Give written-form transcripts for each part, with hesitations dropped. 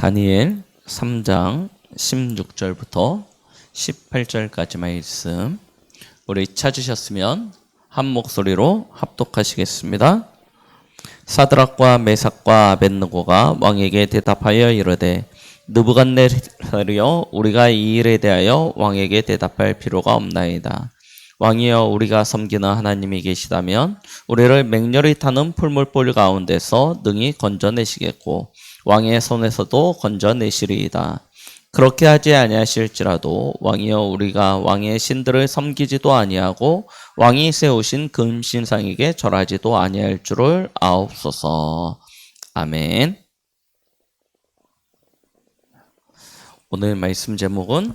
다니엘 3장 16절부터 18절까지 말씀 우리 찾으셨으면 한 목소리로 합독하시겠습니다. 사드락과 메삭과 아벳느고가 왕에게 대답하여 이르되 느부갓네살이여 우리가 이 일에 대하여 왕에게 대답할 필요가 없나이다. 왕이여 우리가 섬기는 하나님이 계시다면 우리를 맹렬히 타는 풀물불 가운데서 능히 건져내시겠고 왕의 손에서도 건져내시리이다. 그렇게 하지 아니하실지라도 왕이여 우리가 왕의 신들을 섬기지도 아니하고 왕이 세우신 금신상에게 절하지도 아니할 줄을 아옵소서. 아멘. 오늘 말씀 제목은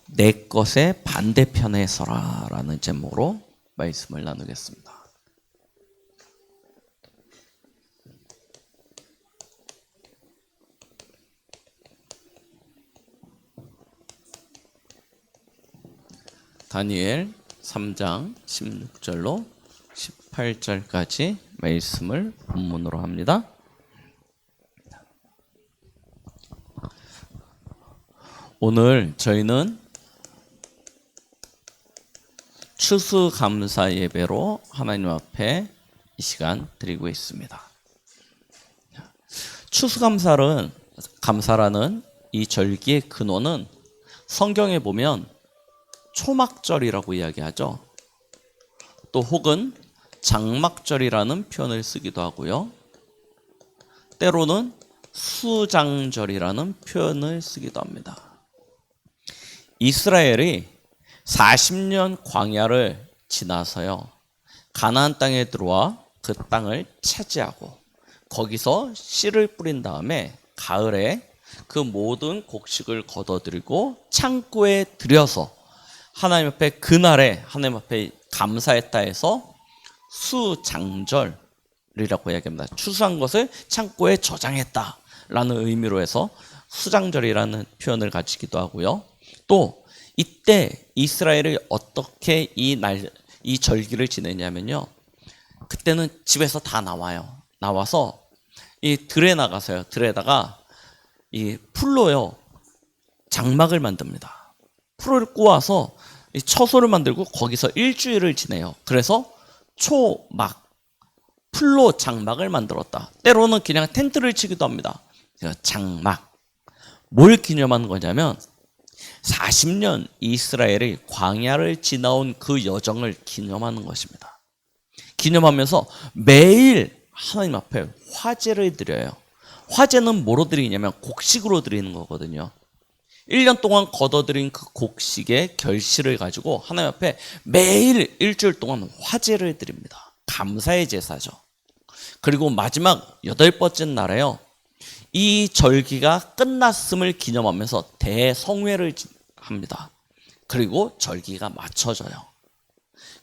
내 것의 반대편에 서라 라는 제목으로 말씀을 나누겠습니다. 다니엘 3장 16절로 18절까지 말씀을 본문으로 합니다. 오늘 저희는 추수감사 예배로 하나님 앞에 이 시간 드리고 있습니다. 추수감사라는 이 절기의 근원은 성경에 보면 초막절이라고 이야기하죠. 또 혹은 장막절이라는 표현을 쓰기도 하고요. 때로는 수장절이라는 표현을 쓰기도 합니다. 이스라엘이 40년 광야를 지나서요. 가나안 땅에 들어와 그 땅을 차지하고 거기서 씨를 뿌린 다음에 가을에 그 모든 곡식을 걷어들이고 창고에 들여서 하나님 앞에 그날에 하나님 앞에 감사했다 해서 수장절이라고 이야기합니다. 추수한 것을 창고에 저장했다라는 의미로 해서 수장절이라는 표현을 가지기도 하고요. 또 이때 이스라엘이 어떻게 이 절기를 지내냐면요. 그때는 집에서 다 나와서 이 들에 나가서요. 들에다가 이 풀로요. 장막을 만듭니다. 풀을 꼬아서 이 처소를 만들고 거기서 일주일을 지내요. 그래서 초막, 풀로 장막을 만들었다. 때로는 그냥 텐트를 치기도 합니다. 장막. 뭘 기념하는 거냐면 40년 이스라엘이 광야를 지나온 그 여정을 기념하는 것입니다. 기념하면서 매일 하나님 앞에 화제를 드려요. 화제는 뭐로 드리냐면 곡식으로 드리는 거거든요. 1년 동안 걷어들인 그 곡식의 결실을 가지고 하나님 앞에 매일 일주일 동안 화제를 드립니다. 감사의 제사죠. 그리고 마지막 8번째 날에요. 이 절기가 끝났음을 기념하면서 대성회를 합니다. 그리고 절기가 맞춰져요.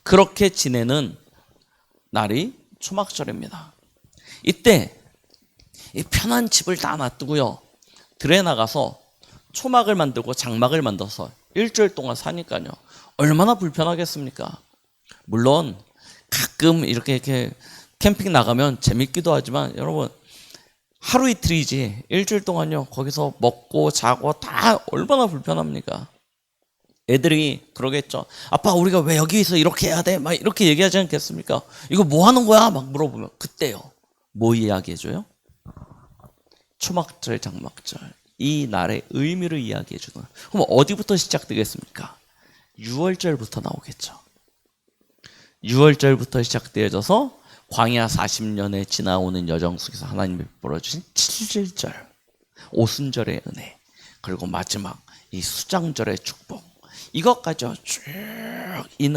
그렇게 지내는 날이 초막절입니다. 이때 이 편한 집을 다 놔두고요. 들에 나가서 초막을 만들고 장막을 만들어서 일주일 동안 사니까요. 얼마나 불편하겠습니까? 물론 가끔 이렇게 캠핑 나가면 재밌기도 하지만 여러분 하루 이틀이지 일주일 동안요. 거기서 먹고 자고 다 얼마나 불편합니까? 애들이 그러겠죠. 아빠 우리가 왜 여기서 이렇게 해야 돼? 막 이렇게 얘기하지 않겠습니까? 이거 뭐 하는 거야? 막 물어보면 그때요. 뭐 이야기해줘요? 초막절 장막절. 이 날의 의미를 이야기해 주는. 그럼 어디부터 시작되겠습니까? 6월절부터 나오겠죠. 6월절부터 시작되어져서 광야 40년에 지나오는 여정 속에서 하나님이 베풀어 주신 7절, 오순절의 은혜, 그리고 마지막 이 수장절의 축복. 이것까지요. 쭉 이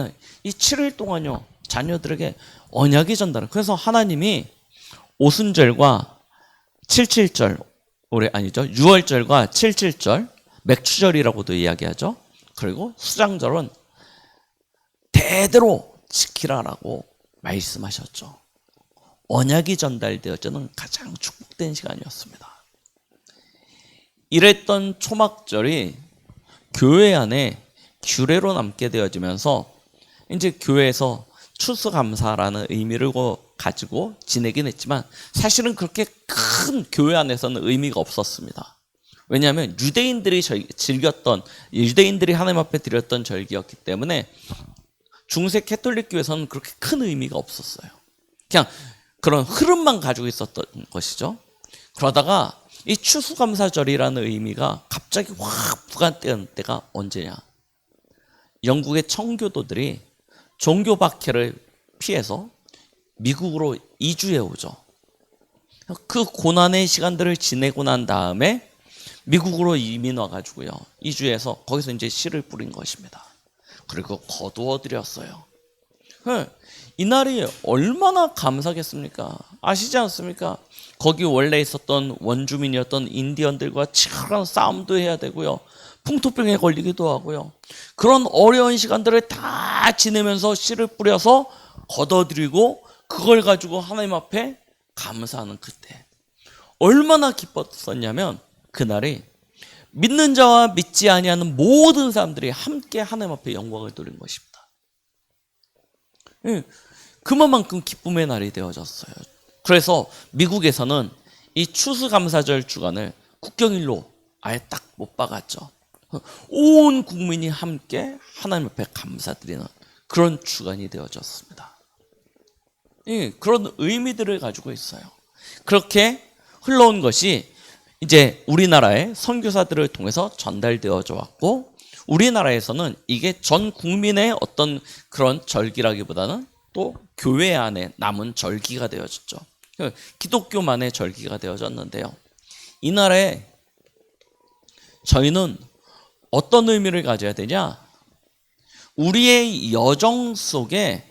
7일 동안요. 자녀들에게 언약이 전달을. 그래서 하나님이 오순절과 7.7절 올해 아니죠. 6월절과 7.7절, 맥추절이라고도 이야기하죠. 그리고 수장절은 대대로 지키라라고 말씀하셨죠. 언약이 전달되어지는 가장 축복된 시간이었습니다. 이랬던 초막절이 교회 안에 규례로 남게 되어지면서 이제 교회에서 추수감사라는 의미를 가지고 지내긴 했지만 사실은 그렇게 큰 교회 안에서는 의미가 없었습니다. 왜냐하면 유대인들이 하나님 앞에 드렸던 절기였기 때문에 중세 캐톨릭 교회에서는 그렇게 큰 의미가 없었어요. 그냥 그런 흐름만 가지고 있었던 것이죠. 그러다가 이 추수감사절이라는 의미가 갑자기 확 부각되는 때가 언제냐? 영국의 청교도들이 종교 박해를 피해서 미국으로 이주해 오죠. 그 고난의 시간들을 지내고 난 다음에 미국으로 이민 와가지고요. 이주해서 거기서 이제 씨를 뿌린 것입니다. 그리고 거두어 드렸어요. 이날이 얼마나 감사하겠습니까? 아시지 않습니까? 거기 원래 있었던 원주민이었던 인디언들과 치열한 싸움도 해야 되고요. 풍토병에 걸리기도 하고요. 그런 어려운 시간들을 다 지내면서 씨를 뿌려서 걷어들이고 그걸 가지고 하나님 앞에 감사하는 그때 얼마나 기뻤었냐면 그날이 믿는 자와 믿지 아니하는 모든 사람들이 함께 하나님 앞에 영광을 돌린 것입니다. 그만큼 기쁨의 날이 되어졌어요. 그래서 미국에서는 이 추수감사절 주간을 국경일로 아예 딱 못 박았죠. 온 국민이 함께 하나님 앞에 감사드리는 그런 주간이 되어졌습니다. 그런 의미들을 가지고 있어요. 그렇게 흘러온 것이 이제 우리나라의 선교사들을 통해서 전달되어져 왔고 우리나라에서는 이게 전 국민의 어떤 그런 절기라기보다는 또 교회 안에 남은 절기가 되어졌죠. 기독교만의 절기가 되어졌는데요. 이 날에 저희는 어떤 의미를 가져야 되냐? 우리의 여정 속에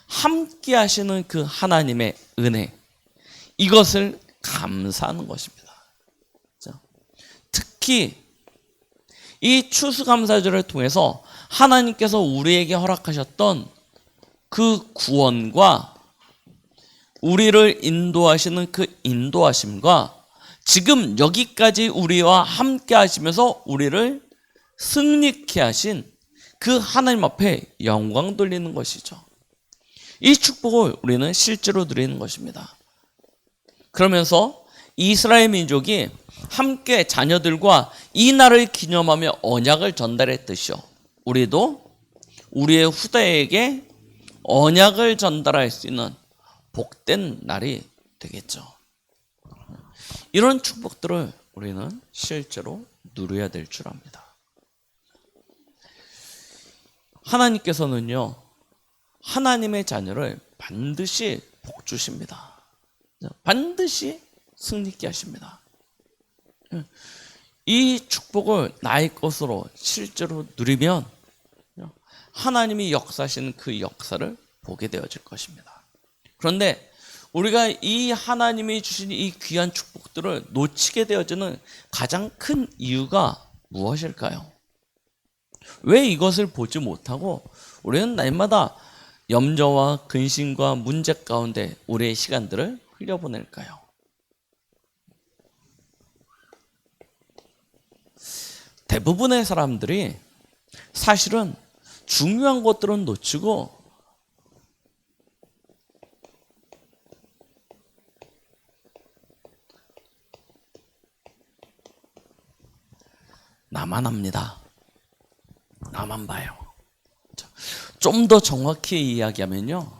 함께 하시는 그 하나님의 은혜, 이것을 감사하는 것입니다. 특히 이 추수감사절을 통해서 하나님께서 우리에게 허락하셨던 그 구원과 우리를 인도하시는 그 인도하심과 지금 여기까지 우리와 함께 하시면서 우리를 승리케 하신 그 하나님 앞에 영광 돌리는 것이죠. 이 축복을 우리는 실제로 누리는 것입니다. 그러면서 이스라엘 민족이 함께 자녀들과 이 날을 기념하며 언약을 전달했듯이요. 우리도 우리의 후대에게 언약을 전달할 수 있는 복된 날이 되겠죠. 이런 축복들을 우리는 실제로 누려야 될 줄 압니다. 하나님께서는요, 하나님의 자녀를 반드시 복주십니다. 반드시 승리케 하십니다. 이 축복을 나의 것으로 실제로 누리면 하나님이 역사하시는 그 역사를 보게 되어질 것입니다. 그런데 우리가 이 하나님이 주신 이 귀한 축복들을 놓치게 되어지는 가장 큰 이유가 무엇일까요? 왜 이것을 보지 못하고 우리는 날마다 염려와 근심과 문제 가운데 우리의 시간들을 흘려보낼까요? 대부분의 사람들이 사실은 중요한 것들은 놓치고 나만 합니다. 나만 봐요. 좀 더 정확히 이야기하면요,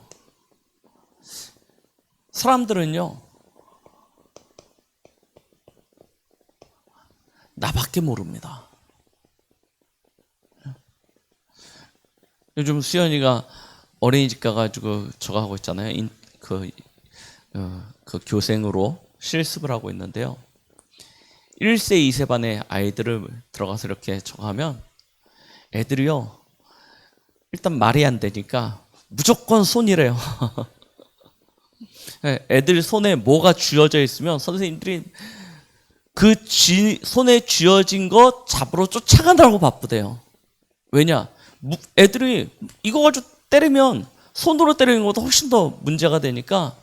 사람들은요, 나밖에 모릅니다. 요즘 수연이가 어린이집 가가지고 저거 하고 있잖아요. 그 교생으로 실습을 하고 있는데요. 1세, 2세 반의 아이들을 들어가서 이렇게 저거 하면 애들이요, 일단 말이 안 되니까 무조건 손이래요. 애들 손에 뭐가 쥐어져 있으면 선생님들이 그 손에 쥐어진 거 잡으러 쫓아가느라고 바쁘대요. 왜냐? 애들이 이거 가지고 때리면 손으로 때리는 것보다 훨씬 더 문제가 되니까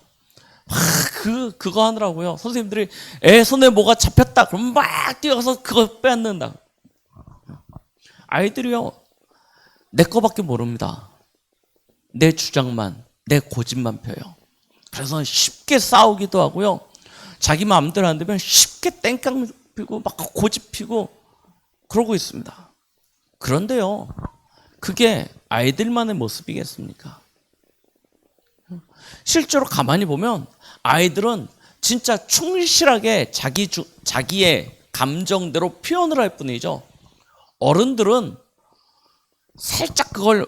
그거 하느라고요. 선생님들이 애 손에 뭐가 잡혔다 그러면 막 뛰어가서 그거 빼앗는다. 아이들이요, 내 거밖에 모릅니다. 내 주장만, 내 고집만 펴요. 그래서 쉽게 싸우기도 하고요. 자기 마음대로 안 되면 쉽게 땡깡 피고 막 고집 피고 그러고 있습니다. 그런데요, 그게 아이들만의 모습이겠습니까? 실제로 가만히 보면 아이들은 진짜 충실하게 자기의 감정대로 표현을 할 뿐이죠. 어른들은 살짝 그걸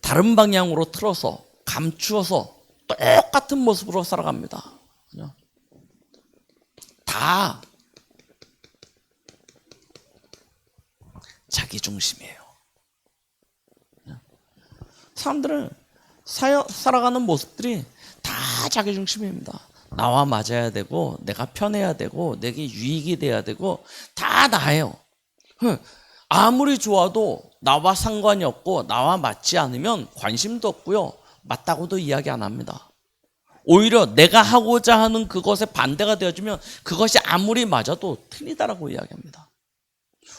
다른 방향으로 틀어서 감추어서 똑같은 모습으로 살아갑니다. 다 자기 중심이에요. 사람들은 살아가는 모습들이 다 자기 중심입니다. 나와 맞아야 되고, 내가 편해야 되고, 내게 유익이 돼야 되고, 다 나예요. 아무리 좋아도 나와 상관이 없고, 나와 맞지 않으면 관심도 없고요. 맞다고도 이야기 안 합니다. 오히려 내가 하고자 하는 그것에 반대가 되어지면 그것이 아무리 맞아도 틀리다라고 이야기합니다.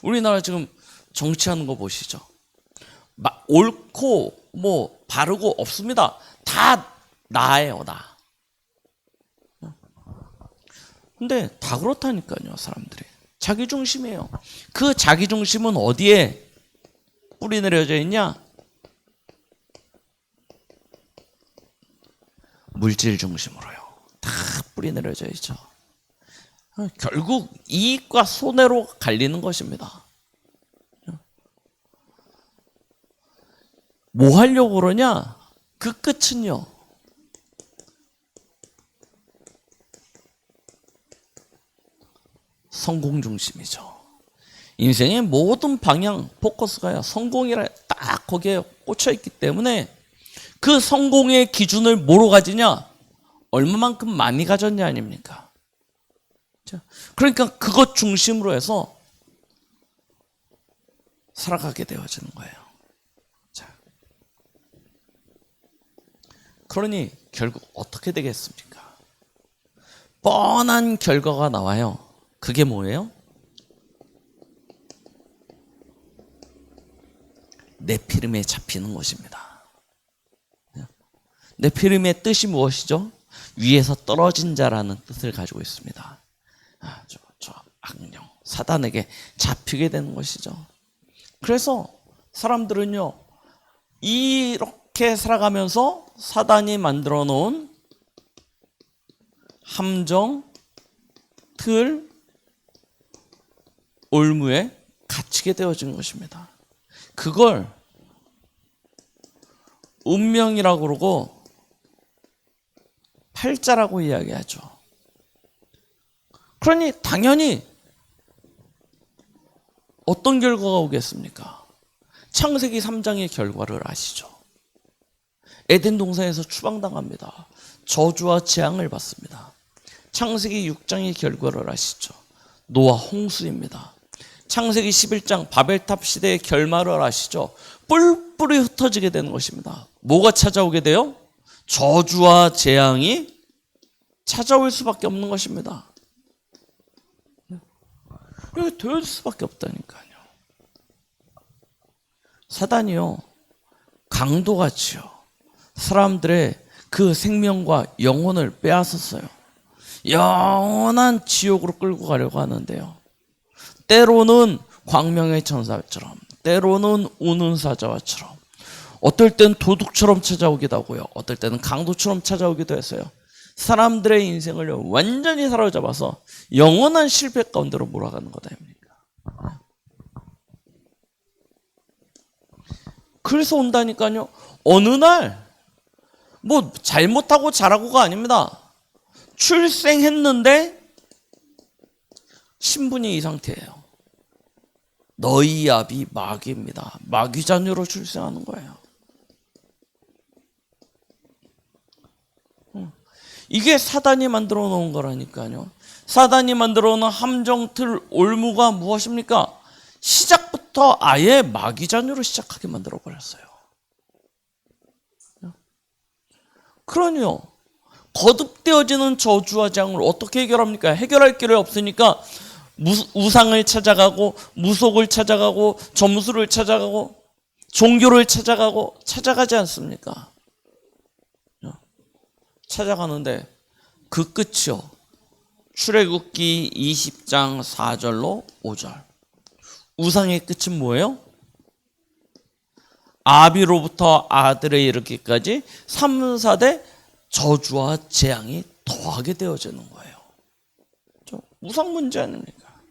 우리나라 지금 정치하는 거 보시죠. 옳고 뭐 바르고 없습니다. 다 나예요, 나. 근데 다 그렇다니까요, 사람들이. 자기중심이에요. 그 자기중심은 어디에 뿌리 내려져 있냐? 물질 중심으로요. 다 뿌리 내려져 있죠. 결국 이익과 손해로 갈리는 것입니다. 뭐 하려고 그러냐? 그 끝은요, 성공 중심이죠. 인생의 모든 방향, 포커스가요, 성공이라 딱 거기에 꽂혀 있기 때문에 그 성공의 기준을 뭐로 가지냐? 얼마만큼 많이 가졌냐 아닙니까? 그러니까 그것 중심으로 해서 살아가게 되어지는 거예요. 자, 그러니 결국 어떻게 되겠습니까? 뻔한 결과가 나와요. 그게 뭐예요? 네피림에 잡히는 것입니다. 네피림의 뜻이 무엇이죠? 위에서 떨어진 자라는 뜻을 가지고 있습니다. 저 악령, 사단에게 잡히게 되는 것이죠. 그래서 사람들은요, 이렇게 살아가면서 사단이 만들어 놓은 함정, 틀, 올무에 갇히게 되어진 것입니다. 그걸 운명이라고 그러고 팔자라고 이야기하죠. 그러니 당연히 어떤 결과가 오겠습니까? 창세기 3장의 결과를 아시죠? 에덴 동산에서 추방당합니다. 저주와 재앙을 받습니다. 창세기 6장의 결과를 아시죠? 노아 홍수입니다. 창세기 11장 바벨탑 시대의 결말을 아시죠? 뿔뿔이 흩어지게 되는 것입니다. 뭐가 찾아오게 돼요? 저주와 재앙이 찾아올 수밖에 없는 것입니다. 이게 될 수밖에 없다니까요. 사단이요, 강도같이요, 사람들의 그 생명과 영혼을 빼앗았어요. 영원한 지옥으로 끌고 가려고 하는데요, 때로는 광명의 천사처럼, 때로는 우는 사자와처럼, 어떨 땐 도둑처럼 찾아오기도 하고요, 어떨 때는 강도처럼 찾아오기도 했어요. 사람들의 인생을 완전히 사로잡아서 영원한 실패 가운데로 몰아가는 거다 아닙니까? 그래서 온다니까요. 어느 날 뭐 잘못하고 잘하고가 아닙니다. 출생했는데 신분이 이 상태예요. 너희 아비 마귀입니다. 마귀 자녀로 출생하는 거예요. 이게 사단이 만들어 놓은 거라니까요. 사단이 만들어 놓은 함정틀 올무가 무엇입니까? 시작부터 아예 마귀 자녀로 시작하게 만들어 버렸어요. 그러니요, 거듭되어지는 저주와 재앙을 어떻게 해결합니까? 해결할 길이 없으니까 우상을 찾아가고 무속을 찾아가고 점수를 찾아가고 종교를 찾아가지 않습니까? 찾아가는데 그 끝이요. 출애굽기 20장 4절로 5절. 우상의 끝은 뭐예요? 아비로부터 아들에 이르기까지 3, 4대 저주와 재앙이 더하게 되어지는 거예요. 우상 문제 아닙니까?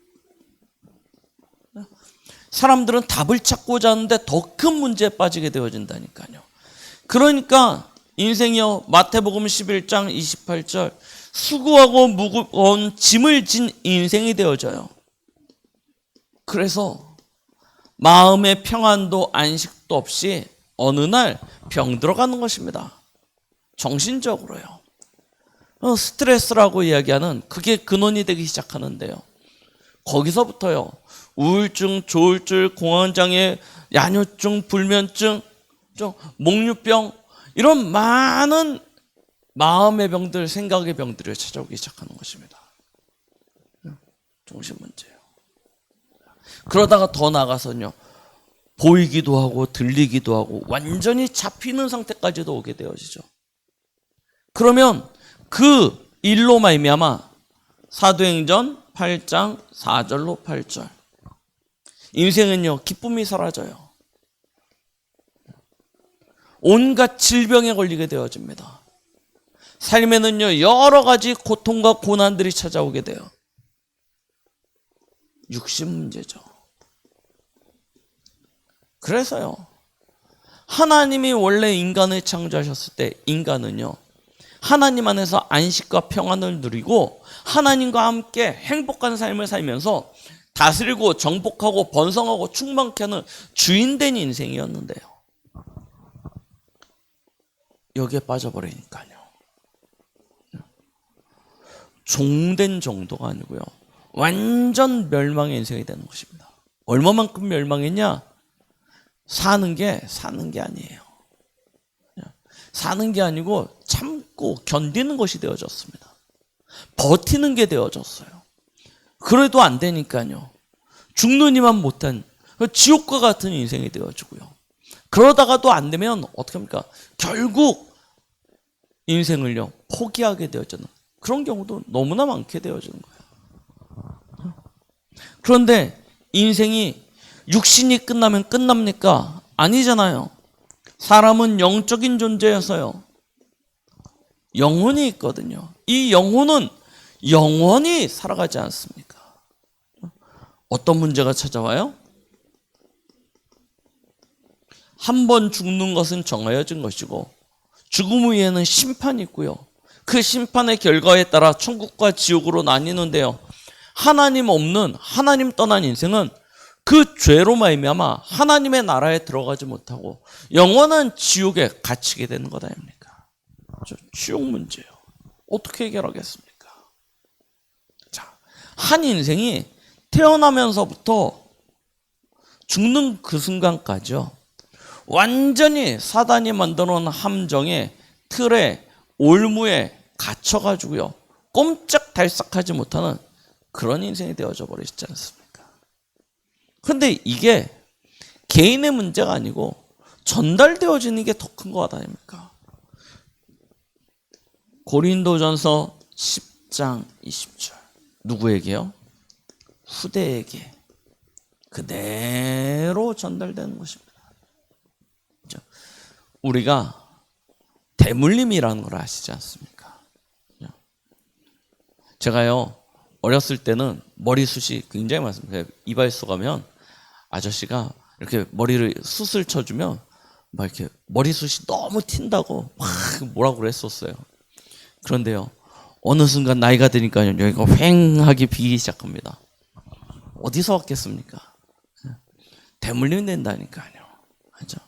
사람들은 답을 찾고자 하는데 더 큰 문제에 빠지게 되어진다니까요. 그러니까 인생이요, 마태복음 11장 28절, 수고하고 무거운 짐을 진 인생이 되어져요. 그래서 마음의 평안도 안식도 없이 어느 날 병 들어가는 것입니다. 정신적으로요. 스트레스라고 이야기하는 그게 근원이 되기 시작하는데요. 거기서부터요, 우울증, 조울증, 공황장애, 야뇨증, 불면증, 목류병, 이런 많은 마음의 병들, 생각의 병들이 찾아오기 시작하는 것입니다. 정신 문제예요. 그러다가 더 나가서는요, 보이기도 하고 들리기도 하고 완전히 잡히는 상태까지도 오게 되어지죠. 그러면 그 일로 말미암아 사도행전 8장 4절로 8절, 인생은요, 기쁨이 사라져요. 온갖 질병에 걸리게 되어집니다. 삶에는요, 여러 가지 고통과 고난들이 찾아오게 돼요. 육신 문제죠. 그래서요, 하나님이 원래 인간을 창조하셨을 때 인간은요, 하나님 안에서 안식과 평안을 누리고 하나님과 함께 행복한 삶을 살면서 다스리고 정복하고 번성하고 충만케 하는 주인된 인생이었는데요, 여기에 빠져버리니까요, 종된 정도가 아니고요, 완전 멸망의 인생이 되는 것입니다. 얼마만큼 멸망했냐? 사는 게 아니에요. 사는 게 아니고 참고 견디는 것이 되어졌습니다. 버티는 게 되어졌어요. 그래도 안 되니까요, 죽느니만 못한 지옥과 같은 인생이 되어지고요, 그러다가도 안 되면 어떻게 합니까? 결국 인생을요, 포기하게 되어지는 그런 경우도 너무나 많게 되어지는 거예요. 그런데 인생이 육신이 끝나면 끝납니까? 아니잖아요. 사람은 영적인 존재여서요, 영혼이 있거든요. 이 영혼은 영원히 살아가지 않습니까? 어떤 문제가 찾아와요? 한 번 죽는 것은 정해진 것이고 죽음 후에는 심판이 있고요, 그 심판의 결과에 따라 천국과 지옥으로 나뉘는데요, 하나님 없는, 하나님 떠난 인생은 그 죄로 말미암아 하나님의 나라에 들어가지 못하고 영원한 지옥에 갇히게 되는 것 아닙니까? 지옥 문제예요. 어떻게 해결하겠습니까? 자, 한 인생이 태어나면서부터 죽는 그 순간까지요, 완전히 사단이 만들어놓은 함정에, 틀에, 올무에 갇혀가지고요, 꼼짝달싹하지 못하는 그런 인생이 되어져 버리시지 않습니까? 그런데 이게 개인의 문제가 아니고 전달되어지는 게 더 큰 것 아닙니까? 고린도전서 10장 20절. 누구에게요? 후대에게 그대로 전달되는 것입니다. 우리가 대물림이라는 걸 아시지 않습니까? 제가요, 어렸을 때는 머리숱이 굉장히 많습니다. 이발소 가면 아저씨가 이렇게 머리를 숱을 쳐주면 막 이렇게 머리숱이 너무 튄다고 막 뭐라고 그랬었어요. 그런데요, 어느 순간 나이가 드니까요, 여기가 휑하게 비기 시작합니다. 어디서 왔겠습니까? 대물림 된다니까요. 그렇죠?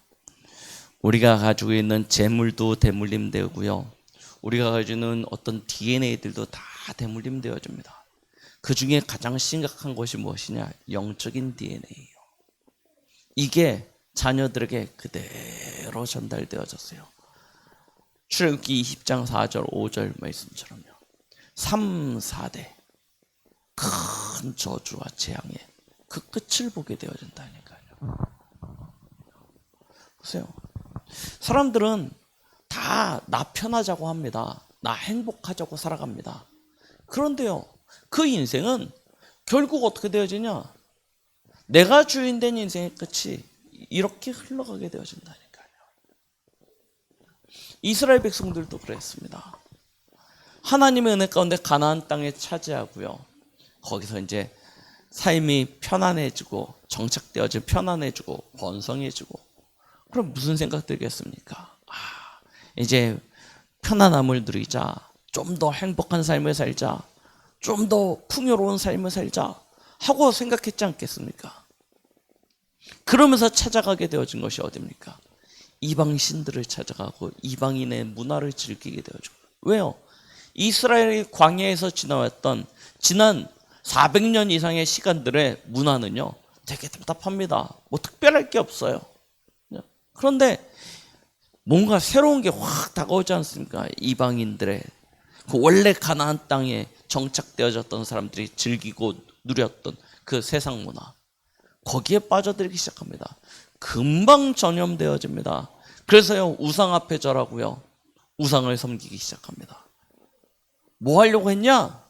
우리가 가지고 있는 재물도 대물림 되고요, 우리가 가지고 있는 어떤 DNA들도 다 대물림 되어집니다. 그 중에 가장 심각한 것이 무엇이냐? 영적인 DNA예요. 이게 자녀들에게 그대로 전달되어졌어요. 출애굽기 20장 4절 5절 말씀처럼요, 3, 4대 큰 저주와 재앙의 그 끝을 보게 되어진다니까요. 보세요. 사람들은 다 나 편하자고 합니다. 나 행복하자고 살아갑니다. 그런데요, 그 인생은 결국 어떻게 되어지냐? 내가 주인된 인생의 끝이 이렇게 흘러가게 되어진다니까요. 이스라엘 백성들도 그랬습니다. 하나님의 은혜 가운데 가나안 땅에 차지하고요. 거기서 이제 삶이 편안해지고 정착되어지고 편안해지고 번성해지고, 그럼 무슨 생각 들겠습니까? 이제 편안함을 누리자, 좀 더 행복한 삶을 살자, 좀 더 풍요로운 삶을 살자 하고 생각했지 않겠습니까? 그러면서 찾아가게 되어진 것이 어디입니까? 이방 신들을 찾아가고 이방인의 문화를 즐기게 되어지고. 왜요? 이스라엘이 광야에서 지나왔던 지난 400년 이상의 시간들의 문화는요, 되게 답답합니다. 뭐 특별할 게 없어요. 그런데 뭔가 새로운 게 확 다가오지 않습니까? 이방인들의 그 원래 가나안 땅에 정착되어졌던 사람들이 즐기고 누렸던 그 세상 문화, 거기에 빠져들기 시작합니다. 금방 전염되어집니다. 그래서요, 우상 앞에 절하고요, 우상을 섬기기 시작합니다. 뭐 하려고 했냐?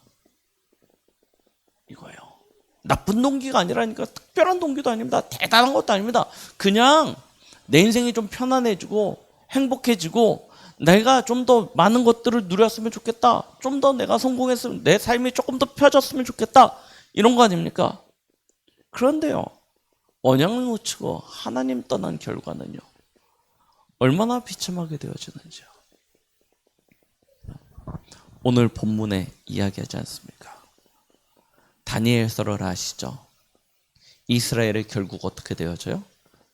이거예요. 나쁜 동기가 아니라니까. 특별한 동기도 아닙니다. 대단한 것도 아닙니다. 그냥 내 인생이 좀 편안해지고 행복해지고 내가 좀 더 많은 것들을 누렸으면 좋겠다. 좀 더 내가 성공했으면, 내 삶이 조금 더 펴졌으면 좋겠다. 이런 거 아닙니까? 그런데요, 언약을 놓치고 하나님 떠난 결과는요, 얼마나 비참하게 되어지는지요. 오늘 본문에 이야기하지 않습니까? 다니엘서를 아시죠? 이스라엘이 결국 어떻게 되어져요?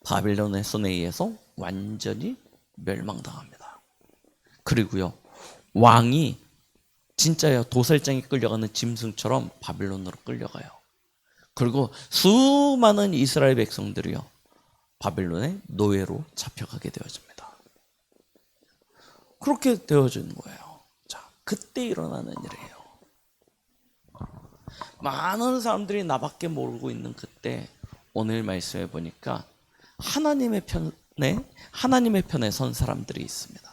바빌론의 손에 의해서 완전히 멸망당합니다. 그리고요, 왕이 진짜요, 도살장에 끌려가는 짐승처럼 바빌론으로 끌려가요. 그리고 수많은 이스라엘 백성들이요, 바빌론의 노예로 잡혀가게 되어집니다. 그렇게 되어지는 거예요. 자, 그때 일어나는 일이에요. 많은 사람들이 나밖에 모르고 있는 그때, 오늘 말씀해 보니까 하나님의 편에 선 사람들이 있습니다.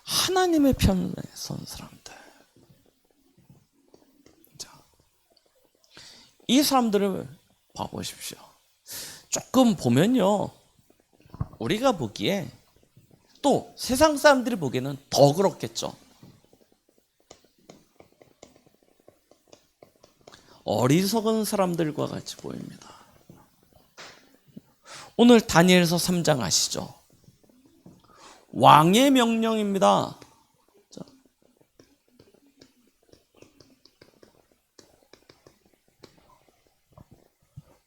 하나님의 편에 선 사람들. 자, 이 사람들을 봐보십시오. 조금 보면요, 우리가 보기에, 또 세상 사람들이 보기에는 더 그렇겠죠. 어리석은 사람들과 같이 보입니다. 오늘 다니엘서 3장 아시죠? 왕의 명령입니다.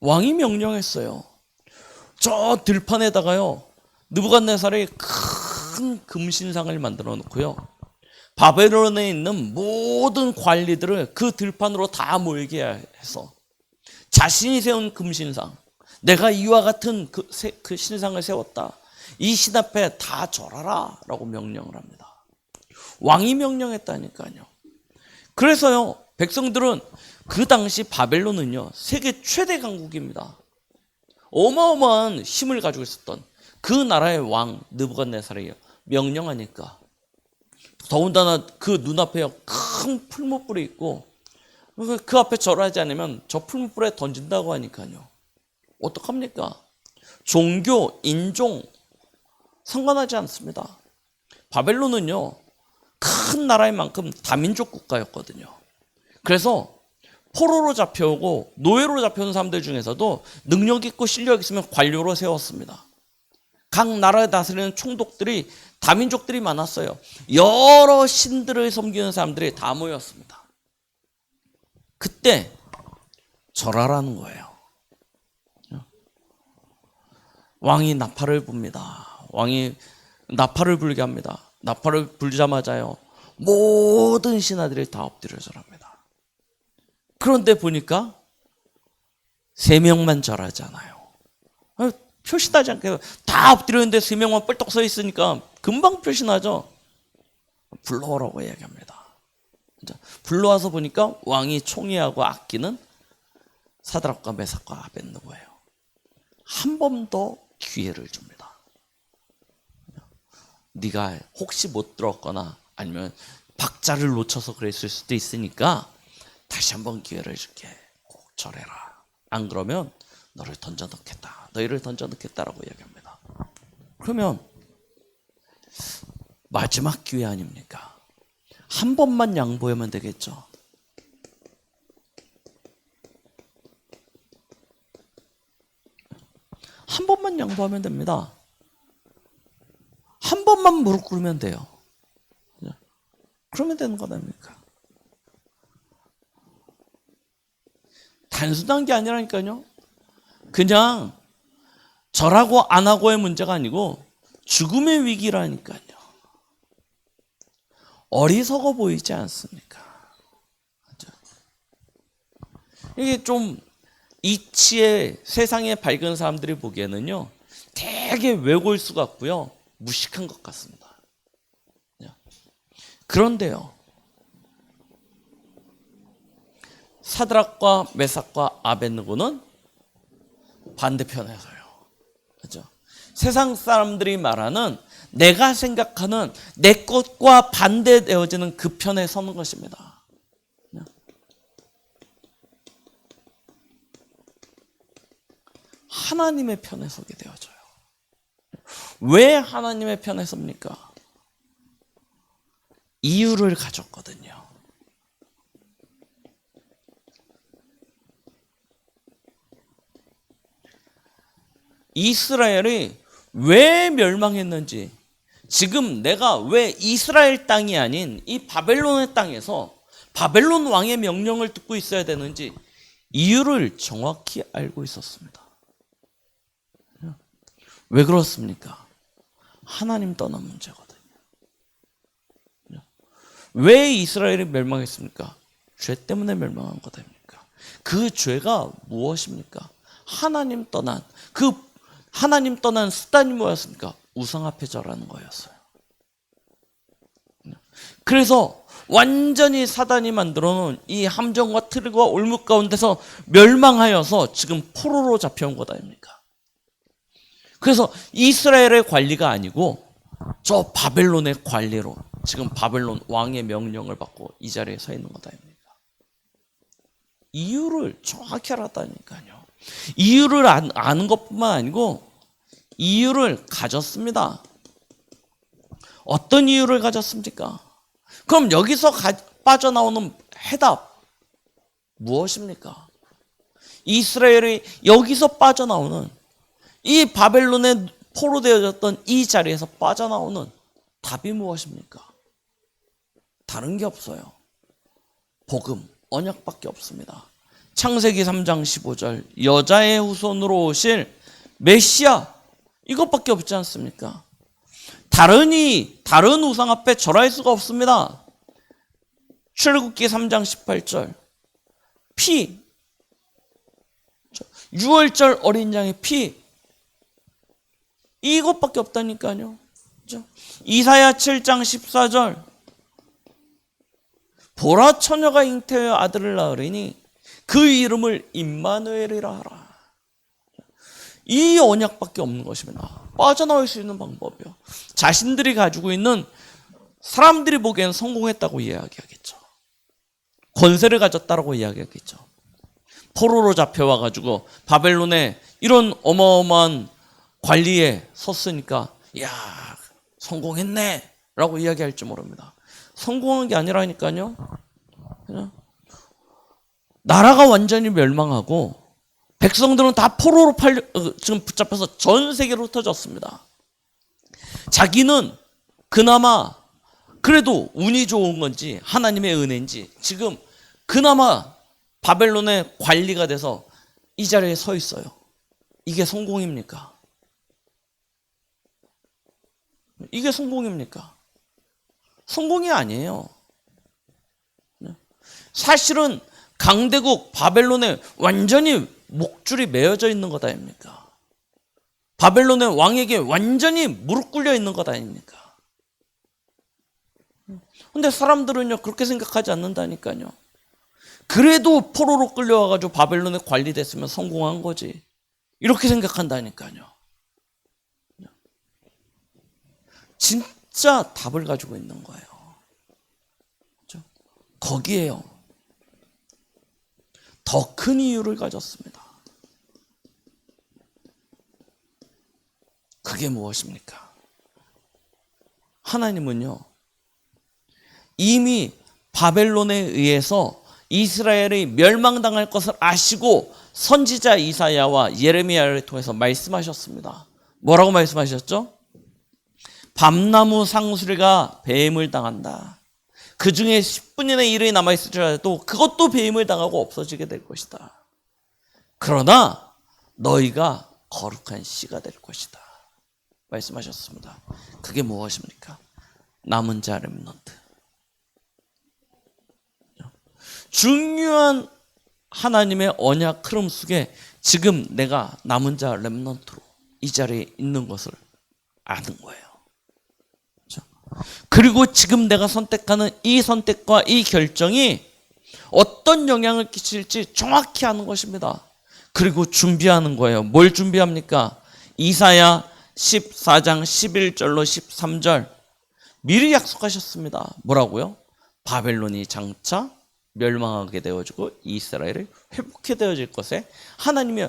왕이 명령했어요. 저 들판에다가요, 느부갓네살이 큰 금신상을 만들어 놓고요, 바벨론에 있는 모든 관리들을 그 들판으로 다 모이게 해서 자신이 세운 금신상, 내가 이와 같은 그 신상을 세웠다, 이 신 앞에 다 절하라 라고 명령을 합니다. 왕이 명령했다니까요. 그래서요, 백성들은 그 당시 바벨론은요, 세계 최대 강국입니다. 어마어마한 힘을 가지고 있었던 그 나라의 왕 느부갓네살이 명령하니까, 더군다나 그 눈앞에 큰 풀무불이 있고, 그 앞에 절하지 않으면 저 풀무불에 던진다고 하니까요, 어떡합니까? 종교, 인종 상관하지 않습니다. 바벨론은요, 큰 나라인 만큼 다민족 국가였거든요. 그래서 포로로 잡혀오고 노예로 잡혀온 사람들 중에서도 능력 있고 실력 있으면 관료로 세웠습니다. 각 나라를 다스리는 총독들이 다민족들이 많았어요. 여러 신들을 섬기는 사람들이 다 모였습니다. 그때 절하라는 거예요. 왕이 나팔을 붑니다. 왕이 나팔을 불게 합니다. 나팔을 불자마자요, 모든 신하들이 다 엎드려 절합니다. 그런데 보니까 3명만 절하잖아요. 표시나지 않게 다 엎드려 있는데 3명만 뻘떡 서 있으니까 금방 표시나죠. 불러오라고 이야기합니다. 불러와서 보니까 왕이 총애하고 아끼는 사드락과 메삭과 아벳느고예요. 한 번 더 기회를 줍니다. 네가 혹시 못 들었거나 아니면 박자를 놓쳐서 그랬을 수도 있으니까 다시 한번 기회를 줄게. 꼭 절해라. 안 그러면 너희를 던져 넣겠다라고 이야기합니다. 그러면 마지막 기회 아닙니까? 한 번만 양보하면 되겠죠. 한 번만 양보하면 됩니다. 한 번만 무릎 꿇으면 돼요. 그러면 되는 거 아닙니까? 단순한 게 아니라니까요. 그냥 절하고 안 하고의 문제가 아니고 죽음의 위기라니까요. 어리석어 보이지 않습니까? 이게 좀 이치에 세상에 밝은 사람들이 보기에는요, 되게 외골수 같고요, 무식한 것 같습니다. 그런데요, 사드락과 메삭과 아벳느고는 반대편에서요. 그렇죠? 세상 사람들이 말하는 내가 생각하는 내 것과 반대되어지는 그 편에 서는 것입니다. 하나님의 편에 서게 되어져요. 왜 하나님의 편에 섭니까? 이유를 가졌거든요. 이스라엘이 왜 멸망했는지, 지금 내가 왜 이스라엘 땅이 아닌 이 바벨론의 땅에서 바벨론 왕의 명령을 듣고 있어야 되는지 이유를 정확히 알고 있었습니다. 왜 그렇습니까? 하나님 떠난 문제거든요. 왜 이스라엘이 멸망했습니까? 죄 때문에 멸망한 것 아닙니까? 그 죄가 무엇입니까? 하나님 떠난 수단이 뭐였습니까? 우상 앞에 절하는 거였어요. 그래서 완전히 사단이 만들어 놓은 이 함정과 틀과 올무 가운데서 멸망하여서 지금 포로로 잡혀온 것 아닙니까? 그래서 이스라엘의 관리가 아니고 저 바벨론의 관리로 지금 바벨론 왕의 명령을 받고 이 자리에 서 있는 것 아닙니까? 이유를 정확히 알았다니까요. 이유를 아는 것뿐만 아니고 이유를 가졌습니다. 어떤 이유를 가졌습니까? 그럼 여기서 빠져나오는 해답 무엇입니까? 이스라엘이 여기서 빠져나오는 이 바벨론에 포로되어졌던 이 자리에서 빠져나오는 답이 무엇입니까? 다른 게 없어요. 복음, 언약밖에 없습니다. 창세기 3장 15절 여자의 후손으로 오실 메시아, 이것밖에 없지 않습니까? 다른 우상 앞에 절할 수가 없습니다. 출애굽기 3장 18절 피, 유월절 어린 양의 피, 이것밖에 없다니까요. 그렇죠? 이사야 7장 14절 보라 처녀가 잉태하여 아들을 낳으리니 그 이름을 임마누엘이라 하라. 이 언약밖에 없는 것입니다. 빠져나올 수 있는 방법이요. 자신들이 가지고 있는, 사람들이 보기에는 성공했다고 이야기하겠죠. 권세를 가졌다고 이야기하겠죠. 포로로 잡혀와가지고 바벨론에 이런 어마어마한 관리에 섰으니까 야, 성공했네 라고 이야기할지 모릅니다. 성공한 게 아니라니까요. 그냥 나라가 완전히 멸망하고 백성들은 다 포로로 지금 붙잡혀서 전 세계로 흩어졌습니다. 자기는 그나마 그래도 운이 좋은 건지 하나님의 은혜인지 지금 그나마 바벨론의 관리가 돼서 이 자리에 서 있어요. 이게 성공입니까? 이게 성공입니까? 성공이 아니에요. 사실은 강대국 바벨론에 완전히 목줄이 메어져 있는 것 아닙니까? 바벨론의 왕에게 완전히 무릎 꿇려 있는 것 아닙니까? 근데 사람들은요 그렇게 생각하지 않는다니까요. 그래도 포로로 끌려와가지고 바벨론에 관리됐으면 성공한 거지, 이렇게 생각한다니까요. 진짜 답을 가지고 있는 거예요. 그렇죠? 거기에요 더 큰 이유를 가졌습니다. 그게 무엇입니까? 하나님은요 이미 바벨론에 의해서 이스라엘이 멸망당할 것을 아시고 선지자 이사야와 예레미야를 통해서 말씀하셨습니다. 뭐라고 말씀하셨죠? 밤나무 상수리가 배임을 당한다. 그 중에 10분의 1이 남아있을지라도 그것도 배임을 당하고 없어지게 될 것이다. 그러나 너희가 거룩한 씨가 될 것이다 말씀하셨습니다. 그게 무엇입니까? 남은 자 렘넌트. 중요한 하나님의 언약 흐름 속에 지금 내가 남은 자 렘넌트로 이 자리에 있는 것을 아는 거예요. 그렇죠? 그리고 지금 내가 선택하는 이 선택과 이 결정이 어떤 영향을 끼칠지 정확히 아는 것입니다. 그리고 준비하는 거예요. 뭘 준비합니까? 이사야 14장 11절로 13절 미리 약속하셨습니다. 뭐라고요? 바벨론이 장차 멸망하게 되어지고 이스라엘을 회복해 되어질 것에 하나님이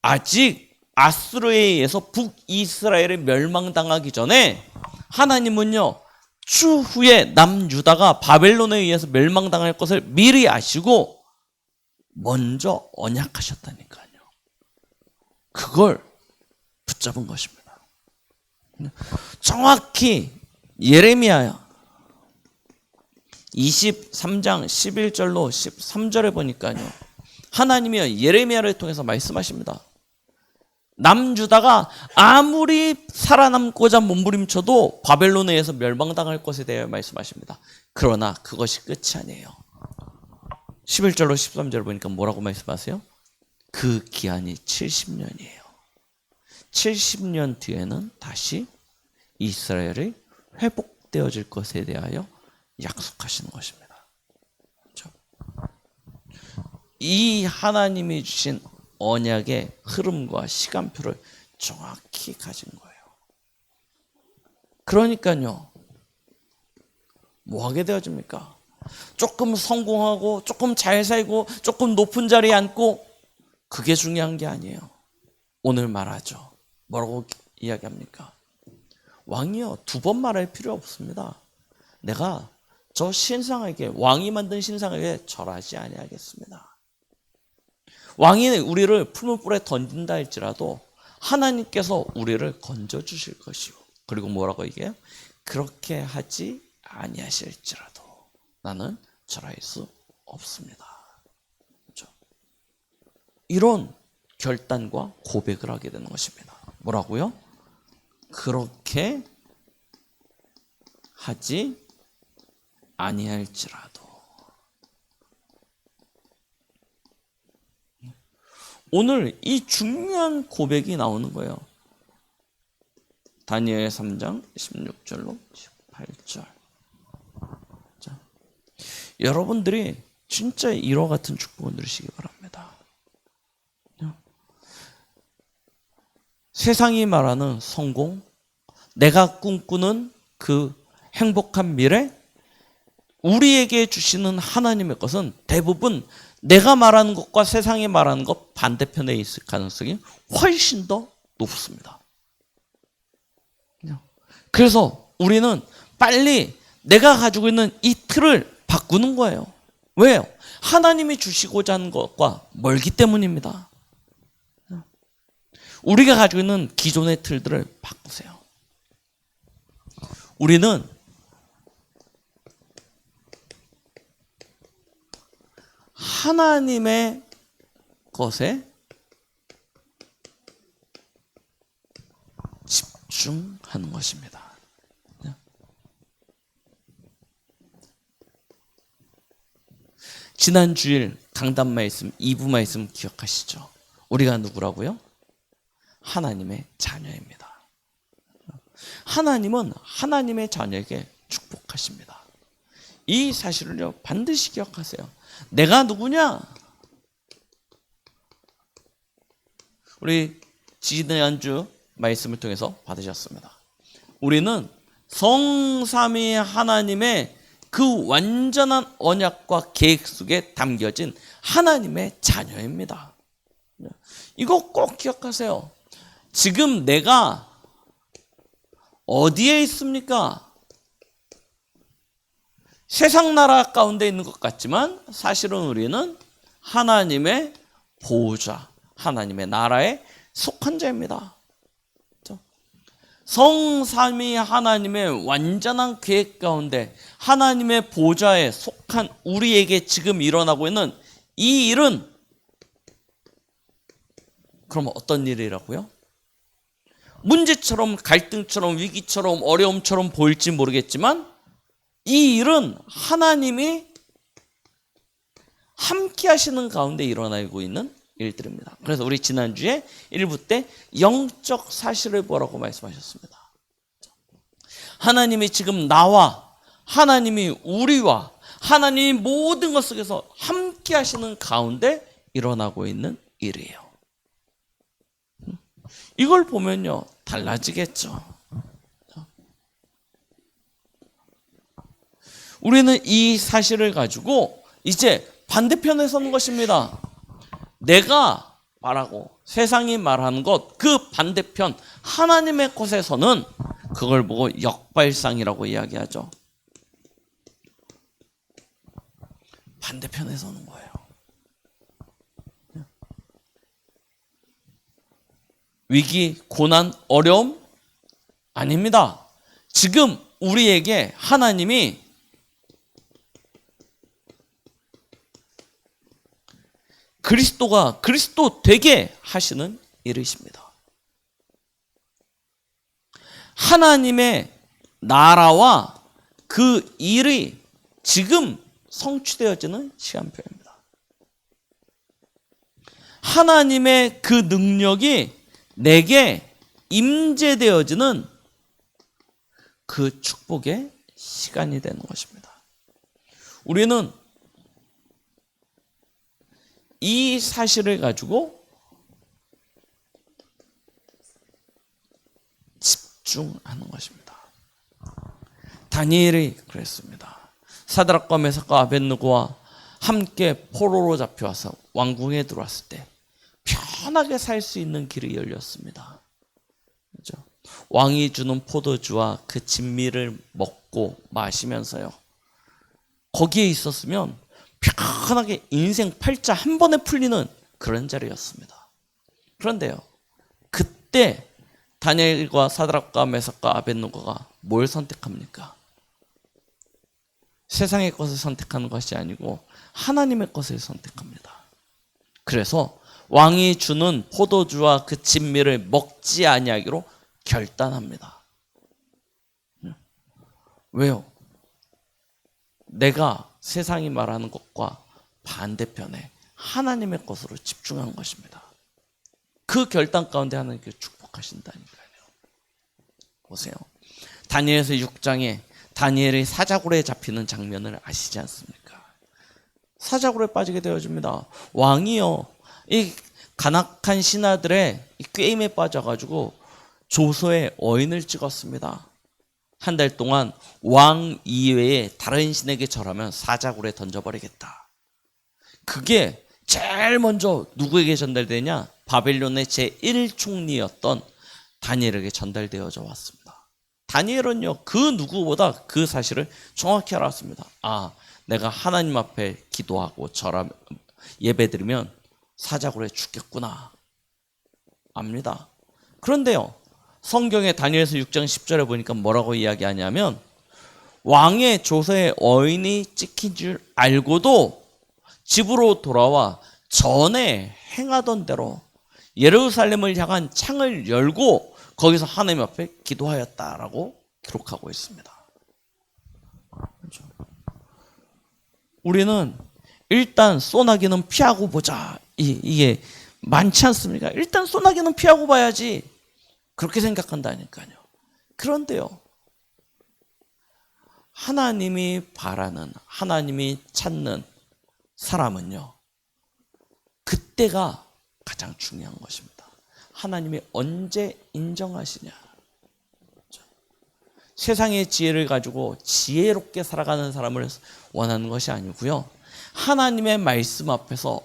아직 아수르에 의해서 북이스라엘을 멸망당하기 전에 하나님은요 추후에 남유다가 바벨론에 의해서 멸망당할 것을 미리 아시고 먼저 언약하셨다니까요. 그걸 붙잡은 것입니다. 정확히 예레미야 23장 11절로 13절에 보니까요 하나님이 예레미야를 통해서 말씀하십니다. 남유다가 아무리 살아남고자 몸부림쳐도 바벨론에 의해서 멸망당할 것에 대해 말씀하십니다. 그러나 그것이 끝이 아니에요. 11절로 13절을 보니까 뭐라고 말씀하세요? 그 기한이 70년이에요. 70년 뒤에는 다시 이스라엘이 회복되어질 것에 대하여 약속하시는 것입니다. 그렇죠? 이 하나님이 주신 언약의 흐름과 시간표를 정확히 가진 거예요. 그러니까요 뭐 하게 되어집니까? 조금 성공하고 조금 잘 살고 조금 높은 자리에 앉고 그게 중요한 게 아니에요. 오늘 말하죠. 뭐라고 이야기합니까? 왕이요 2번 말할 필요 없습니다. 내가 저 신상에게, 왕이 만든 신상에게 절하지 아니하겠습니다. 왕이 우리를 풀무불에 던진다 할지라도 하나님께서 우리를 건져주실 것이요. 그리고 뭐라고 얘기해요? 그렇게 하지 아니하실지라도 나는 절할 수 없습니다. 그렇죠? 이런 결단과 고백을 하게 되는 것입니다. 뭐라고요? 그렇게 하지 아니할지라도. 오늘 이 중요한 고백이 나오는 거예요. 다니엘 3장 16절로 18절. 자, 여러분들이 진짜 이와 같은 축복을 누리시기 바랍니다. 세상이 말하는 성공, 내가 꿈꾸는 그 행복한 미래, 우리에게 주시는 하나님의 것은 대부분 내가 말하는 것과 세상이 말하는 것 반대편에 있을 가능성이 훨씬 더 높습니다. 그래서 우리는 빨리 내가 가지고 있는 이 틀을 바꾸는 거예요. 왜요? 하나님이 주시고자 하는 것과 멀기 때문입니다. 우리가 가지고 있는 기존의 틀들을 바꾸세요. 우리는 하나님의 것에 집중하는 것입니다. 지난 주일 강단 말씀 2부 말씀 기억하시죠? 우리가 누구라고요? 하나님의 자녀입니다. 하나님은 하나님의 자녀에게 축복하십니다. 이 사실을요, 반드시 기억하세요. 내가 누구냐? 우리 지난주 말씀을 통해서 받으셨습니다. 우리는 성삼위 하나님의 그 완전한 언약과 계획 속에 담겨진 하나님의 자녀입니다. 이거 꼭 기억하세요. 지금 내가 어디에 있습니까? 세상 나라 가운데 있는 것 같지만 사실은 우리는 하나님의 보호자, 하나님의 나라에 속한 자입니다. 성삼위 하나님의 완전한 계획 가운데 하나님의 보좌에 속한 우리에게 지금 일어나고 있는 이 일은 그럼 어떤 일이라고요? 문제처럼 갈등처럼 위기처럼 어려움처럼 보일지 모르겠지만 이 일은 하나님이 함께 하시는 가운데 일어나고 있는 일들입니다. 그래서 우리 지난주에 1부 때 영적 사실을 보라고 말씀하셨습니다. 하나님이 지금 나와 하나님이 우리와 하나님이 모든 것 속에서 함께 하시는 가운데 일어나고 있는 일이에요. 이걸 보면요, 달라지겠죠. 우리는 이 사실을 가지고 이제 반대편에 서는 것입니다. 내가 말하고 세상이 말하는 것, 그 반대편 하나님의 것에서는 그걸 보고 역발상이라고 이야기하죠. 반대편에 서는 거예요. 위기, 고난, 어려움? 아닙니다. 지금 우리에게 하나님이 그리스도가 그리스도 되게 하시는 일이십니다. 하나님의 나라와 그 일이 지금 성취되어지는 시간표입니다. 하나님의 그 능력이 내게 임재되어지는 그 축복의 시간이 되는 것입니다. 우리는 이 사실을 가지고 집중하는 것입니다. 다니엘이 그랬습니다. 사드락과 메삭과 아벳느고와 함께 포로로 잡혀와서 왕궁에 들어왔을 때 편하게 살 수 있는 길이 열렸습니다. 그렇죠? 왕이 주는 포도주와 그 진미를 먹고 마시면서요, 거기에 있었으면 편하게 인생 팔자 한 번에 풀리는 그런 자리였습니다. 그런데요, 그때 다니엘과 사드락과 메삭과 아벳느고가 뭘 선택합니까? 세상의 것을 선택하는 것이 아니고 하나님의 것을 선택합니다. 그래서 왕이 주는 포도주와 그 진미를 먹지 아니하기로 결단합니다. 왜요? 내가 세상이 말하는 것과 반대편에 하나님의 것으로 집중한 것입니다. 그 결단 가운데 하나님께 축복하신다니까요. 보세요. 다니엘서 6장에 다니엘이 사자굴에 잡히는 장면을 아시지 않습니까? 사자굴에 빠지게 되어집니다. 왕이요, 이 간악한 신하들의 이 게임에 빠져가지고 조서에 어인을 찍었습니다. 한 달 동안 왕 이외에 다른 신에게 절하면 사자굴에 던져버리겠다. 그게 제일 먼저 누구에게 전달되냐? 바벨론의 제1총리였던 다니엘에게 전달되어져 왔습니다. 다니엘은요, 그 누구보다 그 사실을 정확히 알았습니다. 아, 내가 하나님 앞에 기도하고 절하면, 예배드리면 사자굴에 죽겠구나. 압니다. 그런데요, 성경의 다니엘서 6장 10절에 보니까 뭐라고 이야기하냐면, 왕의 조서에 어인이 찍힌 줄 알고도 집으로 돌아와 전에 행하던 대로 예루살렘을 향한 창을 열고 거기서 하나님 앞에 기도하였다라고 기록하고 있습니다. 그렇죠? 우리는 일단 소나기는 피하고 보자. 이게 많지 않습니까? 일단 소나기는 피하고 봐야지. 그렇게 생각한다니까요. 그런데요, 하나님이 바라는, 하나님이 찾는 사람은요, 그때가 가장 중요한 것입니다. 하나님이 언제 인정하시냐. 세상의 지혜를 가지고 지혜롭게 살아가는 사람을 원하는 것이 아니고요, 하나님의 말씀 앞에서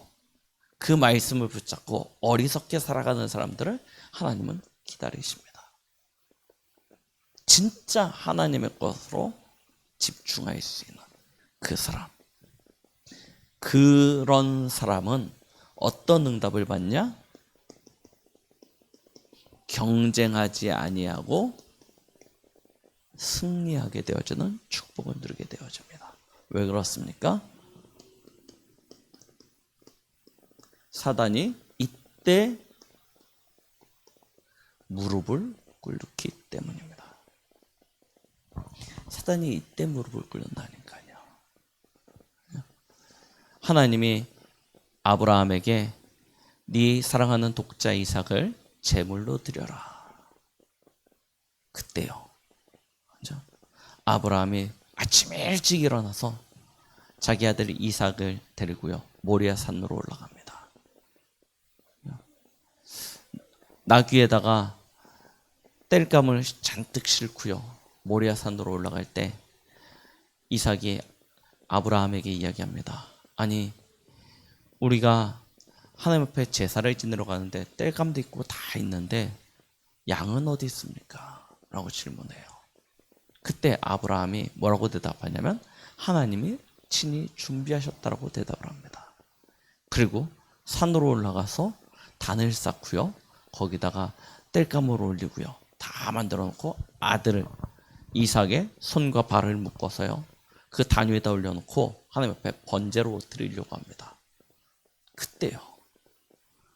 그 말씀을 붙잡고 어리석게 살아가는 사람들을 하나님은 기다리십니다. 진짜 하나님의 것으로 집중할 수 있는 그 사람. 그런 사람은 어떤 응답을 받냐? 경쟁하지 아니하고 승리하게 되어지는 축복을 누리게 되어집니다. 왜 그렇습니까? 사단이 이때 무릎을 꿇기 때문입니다. 사단이 이때 무릎을 꿇는다니까요. 하나님이 아브라함에게 네 사랑하는 독자 이삭을 제물로 드려라. 그때요. 그렇죠? 아브라함이 아침 일찍 일어나서 자기 아들 이삭을 데리고요, 모리아 산으로 올라갑니다. 나귀에다가 땔감을 잔뜩 싣고요, 모리아 산으로 올라갈 때 이삭이 아브라함에게 이야기합니다. 아니, 우리가 하나님 앞에 제사를 지내러 가는데 땔감도 있고 다 있는데 양은 어디 있습니까? 라고 질문해요. 그때 아브라함이 뭐라고 대답하냐면 하나님이 친히 준비하셨다라고 대답을 합니다. 그리고 산으로 올라가서 단을 쌓고요, 거기다가 땔감을 올리고요, 다 만들어 놓고 아들을 이삭의 손과 발을 묶어서요, 그 단 위에다 올려놓고 하나님 앞에 번제로 드리려고 합니다. 그때요,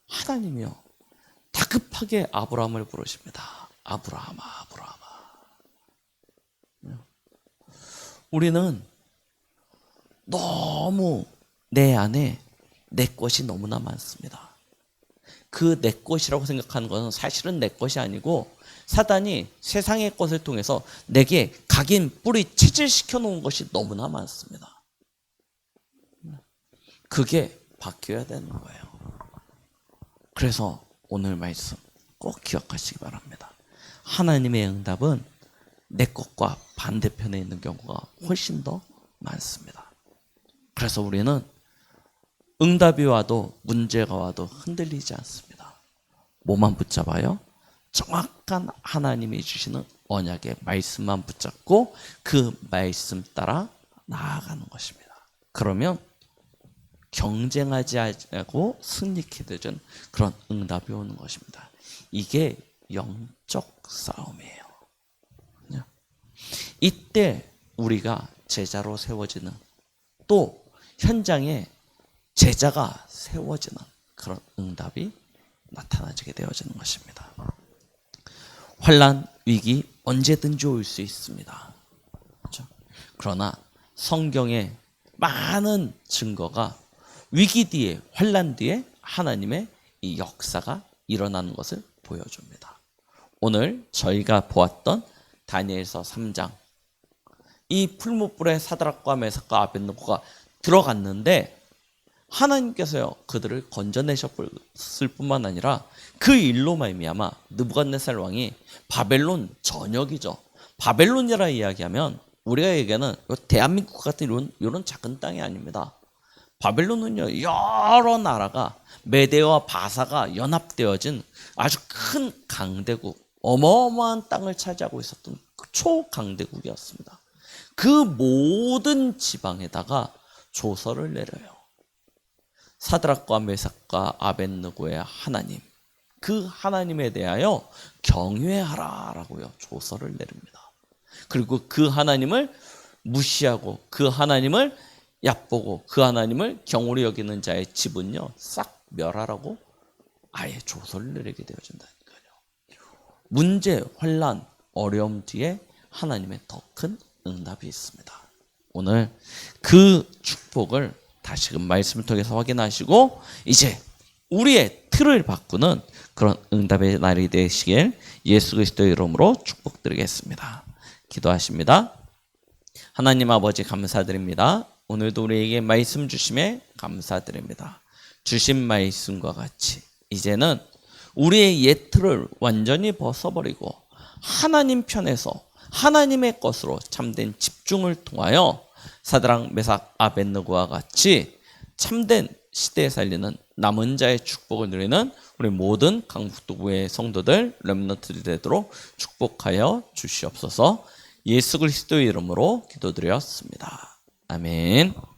하나님이요 다급하게 아브라함을 부르십니다. 아브라함아, 아브라함아. 우리는 너무 내 안에 내 것이 너무나 많습니다. 그 내 것이라고 생각하는 것은 사실은 내 것이 아니고 사단이 세상의 것을 통해서 내게 각인, 뿌리, 체질시켜 놓은 것이 너무나 많습니다. 그게 바뀌어야 되는 거예요. 그래서 오늘 말씀 꼭 기억하시기 바랍니다. 하나님의 응답은 내 것과 반대편에 있는 경우가 훨씬 더 많습니다. 그래서 우리는 응답이 와도 문제가 와도 흔들리지 않습니다. 뭐만 붙잡아요? 정확한 하나님이 주시는 언약의 말씀만 붙잡고 그 말씀 따라 나아가는 것입니다. 그러면 경쟁하지 않고 승리케 되는 그런 응답이 오는 것입니다. 이게 영적 싸움이에요. 이때 우리가 제자로 세워지는, 또 현장에 제자가 세워지는 그런 응답이 나타나게 되어지는 것입니다. 환난, 위기 언제든지 올 수 있습니다. 그렇죠? 그러나 성경에 많은 증거가 위기 뒤에, 환난 뒤에 하나님의 이 역사가 일어나는 것을 보여줍니다. 오늘 저희가 보았던 다니엘서 3장, 이 풀무불에 사드락과 메삭과 아벳느고가 들어갔는데 하나님께서요 그들을 건져내셨을 뿐만 아니라 그 일로 말미암아 느부갓네살 왕이 바벨론 전역이죠. 바벨론이라 이야기하면 우리가 얘기하는 대한민국 같은 이런 작은 땅이 아닙니다. 바벨론은요 여러 나라가 메대와 바사가 연합되어진 아주 큰 강대국, 어마어마한 땅을 차지하고 있었던 초강대국이었습니다. 그 모든 지방에다가 조서를 내려요. 사드락과 메삭과 아벳느고의 하나님, 그 하나님에 대하여 경외하라라고요 조서를 내립니다. 그리고 그 하나님을 무시하고 그 하나님을 얕보고 그 하나님을 경홀히 여기는 자의 집은요 싹 멸하라고 아예 조서를 내리게 되어진다니까요. 문제, 환난, 어려움 뒤에 하나님의 더 큰 응답이 있습니다. 오늘 그 축복을 다시금 말씀을 통해서 확인하시고 이제 우리의 틀을 바꾸는 그런 응답의 날이 되시길 예수 그리스도의 이름으로 축복드리겠습니다. 기도하십니다. 하나님 아버지 감사드립니다. 오늘도 우리에게 말씀 주심에 감사드립니다. 주신 말씀과 같이 이제는 우리의 옛 틀을 완전히 벗어버리고 하나님 편에서 하나님의 것으로 참된 집중을 통하여 사드락 메삭 아벳느고와 같이 참된 시대에 살리는 남은 자의 축복을 누리는 우리 모든 강북도구의 성도들 렘넌트들이 되도록 축복하여 주시옵소서. 예수 그리스도의 이름으로 기도드렸습니다. 아멘.